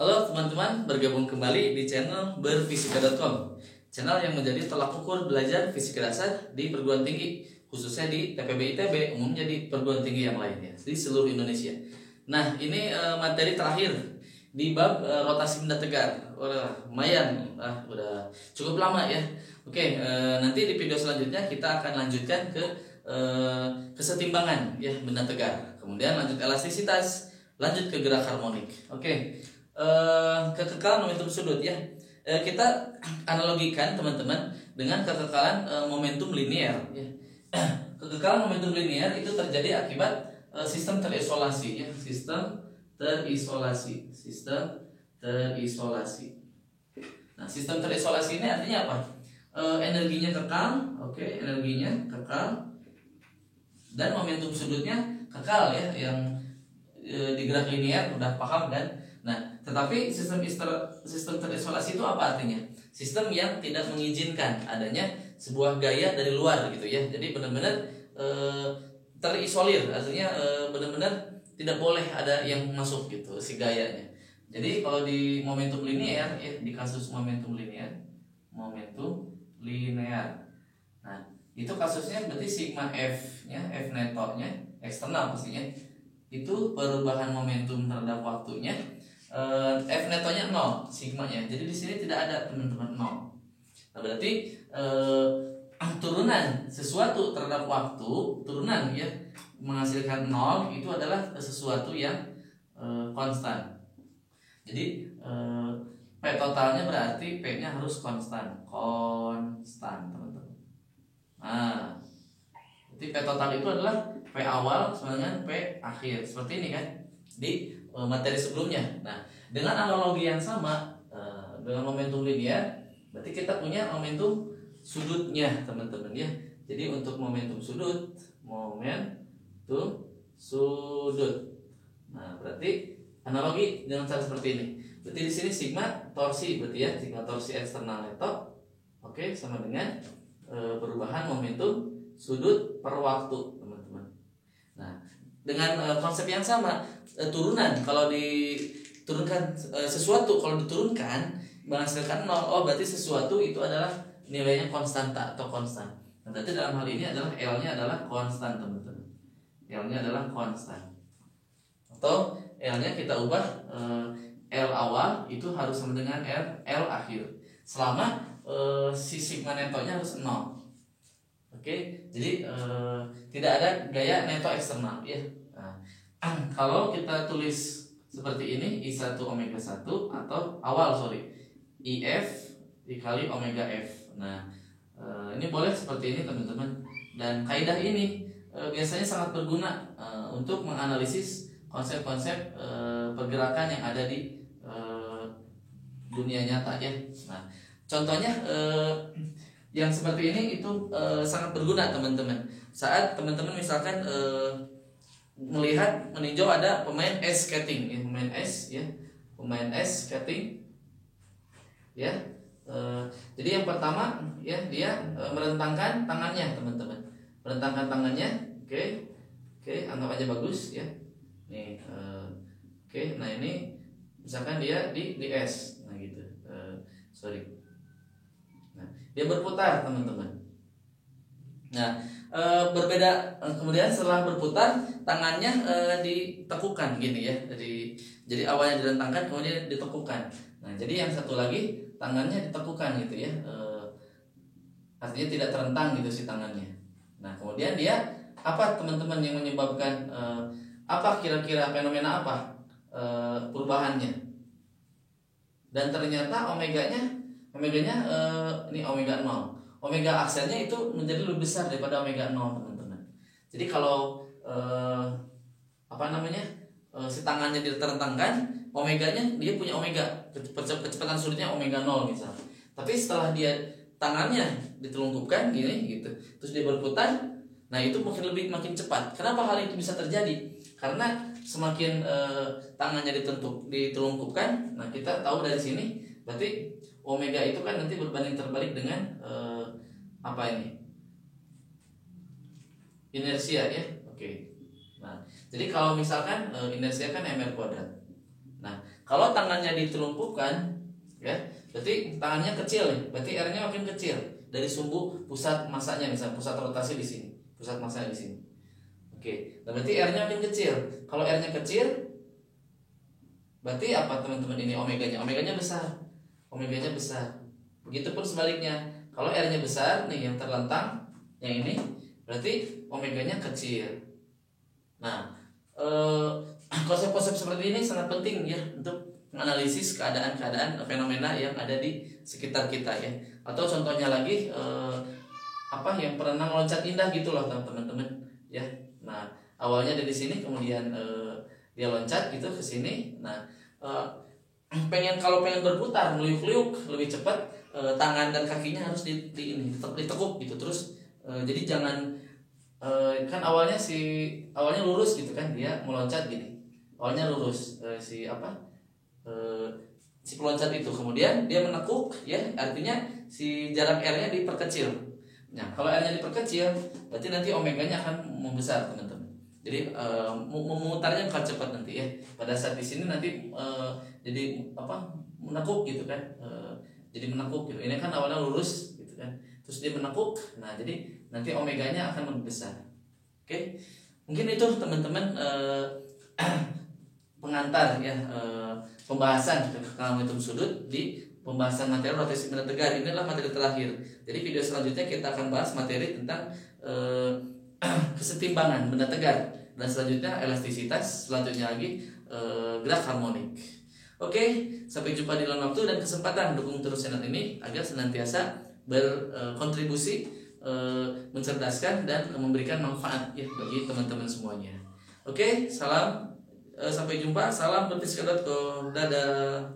Halo teman-teman, bergabung kembali di channel berfisika.com, channel yang menjadi tolak ukur belajar fisika dasar di perguruan tinggi, khususnya di TPB ITB, umumnya di perguruan tinggi yang lainnya di seluruh Indonesia. Nah, ini materi terakhir di bab rotasi benda tegar. Lumayan, udah cukup lama ya. Oke, nanti di video selanjutnya kita akan lanjutkan ke kesetimbangan ya benda tegar. Kemudian lanjut elastisitas, lanjut ke gerak harmonik. Oke. Kekekalan momentum sudut ya. Kita analogikan teman-teman dengan kekekalan momentum linear ya. Kekekalan momentum linear itu terjadi akibat sistem terisolasi ya, sistem terisolasi. Nah, sistem terisolasi ini artinya apa? Energinya kekal, oke, energinya kekal dan momentum sudutnya kekal ya, yang di gerak linear udah paham kan? Nah, tetapi sistem terisolasi itu apa artinya? Sistem yang tidak mengizinkan adanya sebuah gaya dari luar gitu ya. Jadi benar-benar terisolir, artinya benar-benar tidak boleh ada yang masuk gitu si gayanya. Jadi kalau di momentum linear ya, di kasus momentum linear. Nah, itu kasusnya berarti sigma F-nya, F netonya eksternal pastinya. Itu perubahan momentum terhadap waktunya. F netonya 0 sigmanya. Jadi di sini tidak ada teman-teman 0. Nah, berarti turunan sesuatu terhadap waktu, turunan ya menghasilkan 0 itu adalah sesuatu yang konstan. Jadi P totalnya berarti P-nya harus konstan, teman-teman. Nah, berarti P total itu adalah P awal sama dengan P akhir. Seperti ini kan di materi sebelumnya. Nah, dengan analogi yang sama dengan momentum linear, berarti kita punya momentum sudutnya, teman-teman ya. Jadi untuk momentum sudut. Nah, berarti analogi dengan cara seperti ini. Berarti di sini sigma torsi, berarti ya, sigma torsi eksternal neto, oke, sama dengan perubahan momentum sudut per waktu, teman-teman. Nah, dengan konsep yang sama, turunan kalau diturunkan sesuatu, kalau diturunkan menghasilkan 0, oh berarti sesuatu itu adalah nilainya konstanta atau konstan. Nah, berarti dalam hal ini adalah L-nya adalah konstan, teman-teman. L-nya adalah konstan. Atau L-nya kita ubah L awal itu harus sama dengan L akhir. Selama si sigma netonya harus 0. Oke, jadi tidak ada gaya neto eksternal ya. Nah, kalau kita tulis seperti ini I1 omega 1 atau IF dikali omega F. Nah, ini boleh seperti ini teman-teman. Dan kaidah ini biasanya sangat berguna untuk menganalisis konsep-konsep pergerakan yang ada di dunia nyata ya. Nah, contohnya yang seperti ini itu sangat berguna teman-teman. Saat teman-teman misalkan meninjau ada pemain ice skating ya, pemain ice skating ya. Jadi yang pertama ya, dia merentangkan tangannya, teman-teman. Merentangkan tangannya, oke, anggap aja bagus ya. Nih, oke, nah ini misalkan dia di es, nah gitu. Nah, dia berputar, teman-teman. Nah, berbeda. Kemudian setelah berputar, tangannya ditekukan gini ya. Jadi awalnya direntangkan, kemudian ditekukan. Nah, jadi yang satu lagi tangannya ditekukan gitu ya. Artinya tidak terentang gitu si tangannya. Nah, kemudian dia apa teman-teman yang menyebabkan apa kira-kira fenomena apa perubahannya? Dan ternyata omeganya ini omega 0. Omega aksennya itu menjadi lebih besar daripada omega 0, teman-teman. Jadi kalau si tangannya diterentangkan, omeganya dia punya omega, kecepatan sudutnya omega 0 misalnya. Tapi setelah dia tangannya ditelungkupkan gini gitu, terus dia berputar, nah itu makin cepat. Kenapa hal itu bisa terjadi? Karena semakin tangannya ditelungkupkan, nah kita tahu dari sini berarti omega itu kan nanti berbanding terbalik dengan inersia ya. Oke. Nah, jadi kalau misalkan inersia kan mr kuadrat. Nah, Kalau tangannya ditelumpukan, ya, berarti tangannya kecil nih, berarti R-nya makin kecil dari sumbu pusat masanya, misalnya pusat rotasi di sini, pusat masanya di sini. Oke, nah berarti R-nya makin kecil. Kalau R-nya kecil, berarti apa teman-teman ini omeganya? Omeganya besar. Omeganya besar. Begitupun sebaliknya. Kalau R-nya besar nih yang terlentang, yang ini, berarti omeganya kecil. Nah, konsep-konsep seperti ini sangat penting ya untuk menganalisis keadaan-keadaan fenomena yang ada di sekitar kita ya. Atau contohnya lagi yang perenang loncat indah gitu loh teman-teman ya. Nah, awalnya dari sini kemudian dia loncat gitu ke sini. Nah, kalau pengen berputar meliuk-liuk lebih cepat, tangan dan kakinya harus ditekuk gitu terus. Jadi jangan kan awalnya lurus gitu kan, dia meloncat gini. Awalnya lurus si peloncat itu, kemudian dia menekuk ya, artinya si jarak R-nya diperkecil. Nah, kalau R-nya diperkecil, berarti nanti omeganya akan membesar, teman-teman. Jadi memutarnya akan cepat nanti ya. Pada saat di sini nanti jadi menekuk gitu kan. Jadi menekuk gitu. Ini kan awalnya lurus gitu kan. Terus dia menekuk. Nah, jadi nanti omeganya akan lebih besar. Oke. Mungkin itu teman-teman pengantar ya pembahasan tentang momentum sudut di pembahasan materi rotasi benda tegar. Inilah materi terakhir. Jadi video selanjutnya kita akan bahas materi tentang kesetimbangan benda tegar, dan selanjutnya elastisitas, selanjutnya lagi gerak harmonik. Oke, sampai jumpa di lain waktu dan kesempatan. Dukung terus channel ini agar senantiasa berkontribusi, mencerdaskan dan memberikan manfaat ya bagi teman-teman semuanya. Oke, salam, sampai jumpa, salam bertiska.com, dadah.